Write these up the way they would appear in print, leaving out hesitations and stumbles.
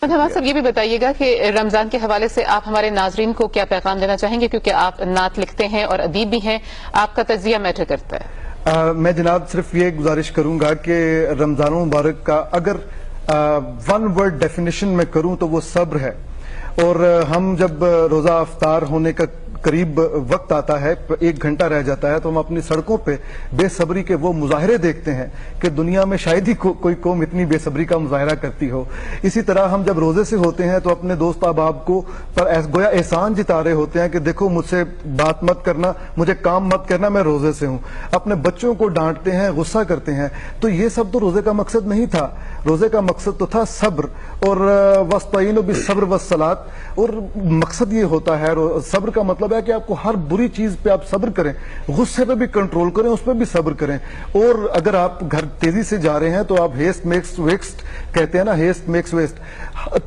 हमाद साहब, ये भी बताइएगा कि रमजान के हवाले से आप हमारे नाजरीन को क्या पैगाम देना चाहेंगे, क्योंकि आप नात लिखते हैं और अदीब भी हैं, आपका तज्जिया मैटर करता है। मैं जनाब सिर्फ ये गुजारिश करूंगा कि रमजान मुबारक का अगर वन वर्ड डेफिनेशन में करूं तो वो सब्र है। और हम जब रोजा अफ्तार होने का करीब वक्त आता है, 1 घंटा रह जाता है, तो हम अपनी सड़कों पे बेसब्री के वो मुजाहरे देखते हैं कि दुनिया में शायद ही कोई कौम इतनी बेसब्री का मुजाहरा करती हो। इसी तरह हम जब रोजे से होते हैं तो अपने दोस्त अहबाब को पर गोया एहसान जिता रहे होते हैं कि देखो मुझसे बात मत करना, मुझे काम मत करना, मैं रोजे से हूं। अपने बच्चों को डांटते हैं, गुस्सा करते हैं। तो ये सब तो रोजे का मकसद नहीं था। रोजे का मकसद तो था सब्र, और वस्तईनु बिस्सब्र वस्सलात। और मकसद ये होता है, सब्र का मतलब है कि आपको हर बुरी चीज पे आप सब्र करें, गुस्से पे भी कंट्रोल करें, उस पर भी सब्र करें। और अगर आप घर तेजी से जा रहे हैं तो आप हेस्ट मेक्स वेस्ट कहते हैं ना, हेस्ट मेक्स वेस्ट,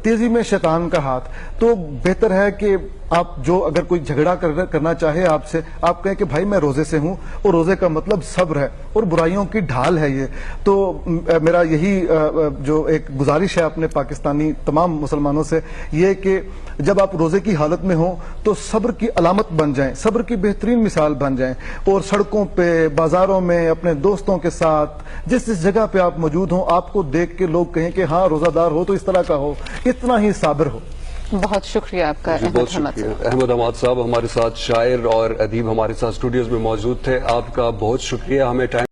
तेजी में शैतान का हाथ। तो बेहतर है कि आप जो अगर कोई झगड़ा करना चाहे आपसे, आप कहें कि भाई मैं रोजे से हूं, और रोजे का मतलब सब्र है और बुराइयों की ढाल है ये। तो मेरा यही जो एक गुजारिश है अपने पाकिस्तानी तमाम मुसलमानों से, ये कि जब आप रोजे की हालत में हो तो सब्र की अलामत बन जाएं, सब्र की बेहतरीन मिसाल बन जाएं। और सड़कों पे, बाजारों में, अपने दोस्तों के साथ जिस जिस जगह पे आप मौजूद हो, आपको देख के लोग कहें कि हाँ रोजादार हो तो इस तरह का हो, इतना ही साबिर हो। बहुत शुक्रिया आपका। बहुत शुक्रिया अहमद हमाद साहब, हमारे साथ शायर और अदीब हमारे साथ स्टूडियोज में मौजूद थे। आपका बहुत शुक्रिया हमें टाइम